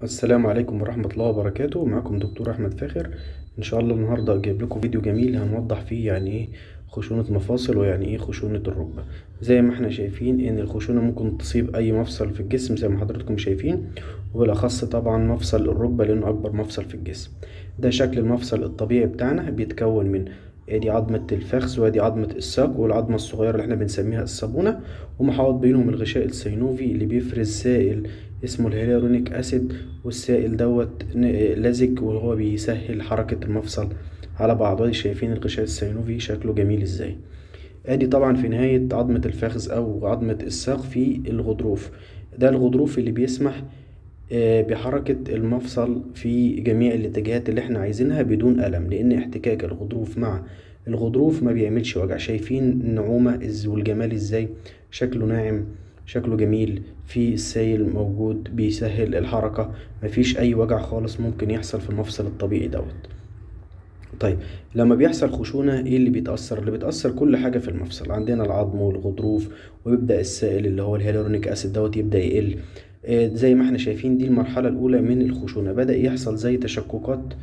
السلام عليكم ورحمة الله وبركاته. معكم دكتور أحمد فاخر. إن شاء الله النهاردة جايب لكم فيديو جميل هنوضح فيه يعني إيه خشونة مفاصل ويعني إيه خشونة الركبة. زي ما إحنا شايفين إن الخشونة ممكن تصيب أي مفصل في الجسم زي ما حضراتكم شايفين، وبالأخص طبعا مفصل الركبة لأنه أكبر مفصل في الجسم. ده شكل المفصل الطبيعي بتاعنا، بيتكون من ادي عظمة الفخذ وادي عظمة الساق والعظمة الصغيرة اللي احنا بنسميها الصابونة، ومحاوط بينهم الغشاء السينوفي اللي بيفرز سائل اسمه الهيالورونيك اسيد، والسائل دوت لزج وهو بيسهل حركة المفصل على بعض. ادي شايفين الغشاء السينوفي شكله جميل ازاي. ادي طبعا في نهاية عظمة الفخذ او عظمة الساق في الغضروف. ده الغضروف اللي بيسمح بحركة المفصل في جميع الاتجاهات اللي احنا عايزينها بدون ألم، لأن احتكاك الغضروف مع الغضروف ما بيعملش وجع. شايفين النعومة والجمال ازاي، شكله ناعم، شكله جميل، في السائل موجود بيسهل الحركة، مفيش أي وجع خالص ممكن يحصل في المفصل الطبيعي دوت. طيب، لما بيحصل خشونة ايه اللي بيتأثر؟ اللي بيتأثر كل حاجة في المفصل، عندنا العظم والغضروف، ويبدأ السائل اللي هو الهيالورونيك اسيد دوت يبدأ يقل. زي ما احنا شايفين دي المرحلة الأولى من الخشونة، بدأ يحصل زي تشققات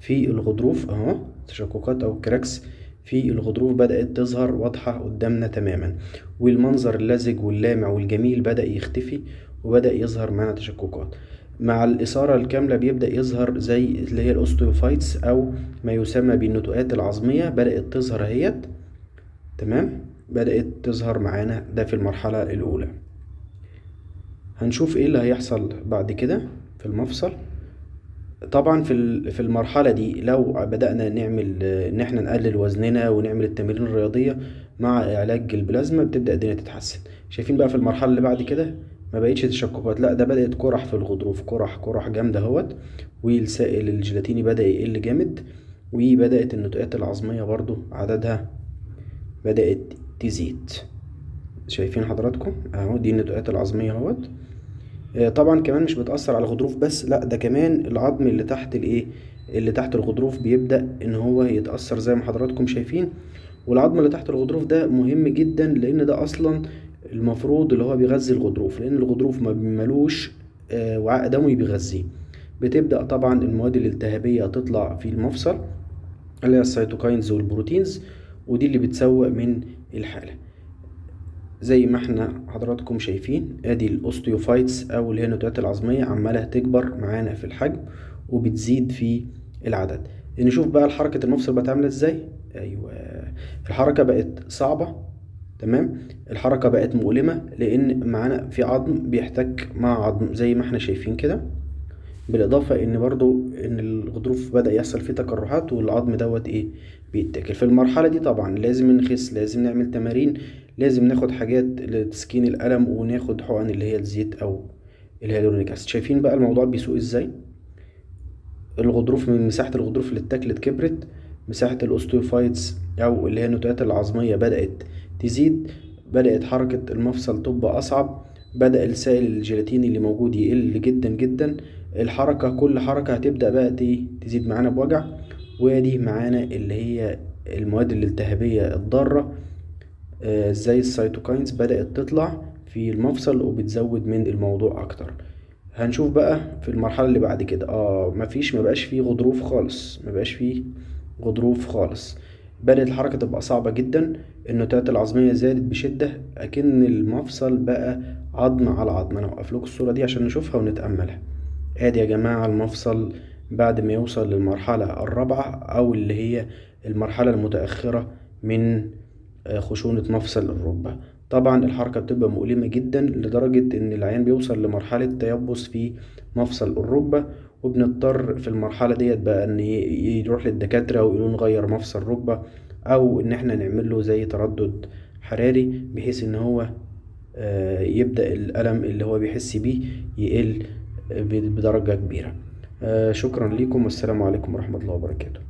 في الغضروف اهو، تشققات أو كراكس في الغضروف بدأت تظهر واضحة قدامنا تماما، والمنظر اللزج واللامع والجميل بدأ يختفي وبدأ يظهر معنا تشققات. مع الإثارة الكاملة بيبدأ يظهر زي اللي هي الأوستيوفايتس أو ما يسمى بالنتوءات العظمية، بدأت تظهر اهيت. تمام، بدأت تظهر معانا، ده في المرحلة الأولى. هنشوف ايه اللي هيحصل بعد كده في المفصل. طبعا في المرحلة دي لو بدأنا نعمل ان احنا نقلل وزننا ونعمل التمارين الرياضية مع علاج البلازما بتبدأ الدنيا تتحسن. شايفين بقى في المرحلة اللي بعد كده ما بقتش تشققات، لا ده بدأت قرح في الغضروف، قرح جامدة اهوت، والسائل الجيلاتيني بدأ يقل جامد، وبدأت النتوءات العظمية برضو عددها بدأت تزيد. شايفين حضراتكم اهو، دي النتوءات العظمية اهوت. طبعا كمان مش بتأثر على الغضروف بس، لا ده كمان العظم اللي تحت الايه، اللي تحت الغضروف بيبدأ ان هو يتأثر زي ما حضراتكم شايفين. والعظم اللي تحت الغضروف ده مهم جدا، لان ده اصلا المفروض اللي هو بيغذي الغضروف، لان الغضروف ما ملوش وعاء دموي بيغذيه. بتبدأ طبعا المواد الالتهابية تطلع في المفصل اللي هي السيتوكاينز والبروتينز، ودي اللي بتسوء من الحالة. زي ما احنا حضراتكم شايفين ادي الاوستيوفايتس او اللي هي النتوءات العظميه عماله تكبر معانا في الحجم وبتزيد في العدد. نشوف بقى الحركه المفصل بقت عامله ازاي. ايوه، الحركه بقت صعبه. تمام، الحركه بقت مؤلمه لان معانا في عظم بيحتك مع عظم زي ما احنا شايفين كده، بالاضافه ان برضو ان الغضروف بدأ يحصل فيه تقرحات والعظم دوت ايه بيتاكل. في المرحله دي طبعا لازم نخس، لازم نعمل تمارين، لازم ناخد حاجات لتسكين الالم، وناخد حقن اللي هي الزيت او الهيالورونيك اسيد. شايفين بقى الموضوع بيسوء ازاي. الغضروف من مساحه الغضروف اللي اتاكلت كبرت، مساحه الاوستيوفايتس او اللي هي النتوءات العظميه بدأت تزيد، بدأت حركه المفصل تبقى اصعب، بدأ السائل الجيلاتيني اللي موجود يقل جدا جدا. الحركة كل حركة هتبدأ بقى تزيد معانا بوجع. ودي معانا اللي هي المواد الالتهابية الضارة زي السيتوكاينز بدأت تطلع في المفصل وبتزود من الموضوع أكتر. هنشوف بقى في المرحلة اللي بعد كده ما بقاش فيه غضروف خالص، ما بقاش فيه غضروف خالص. بدأت الحركة تبقى صعبة جدا، النتوءات العظمية زادت بشدة، أكن المفصل بقى عظم على عظم. أنا هوقف لكم الصورة دي عشان نشوفها ونتأملها. ادي يا جماعة المفصل بعد ما يوصل للمرحلة الرابعة او اللي هي المرحلة المتأخرة من خشونة مفصل الركبة. طبعا الحركة بتبقى مؤلمة جدا لدرجة ان العيان بيوصل لمرحلة تيبس في مفصل الركبة، وبنضطر في المرحلة ديت بقى ان يروح للدكاترة ويقولوا نغير مفصل الركبة، او ان احنا نعمل له زي تردد حراري بحيث ان هو يبدأ الألم اللي هو بيحس بيه يقل بدرجة كبيرة. شكرا لكم والسلام عليكم ورحمة الله وبركاته.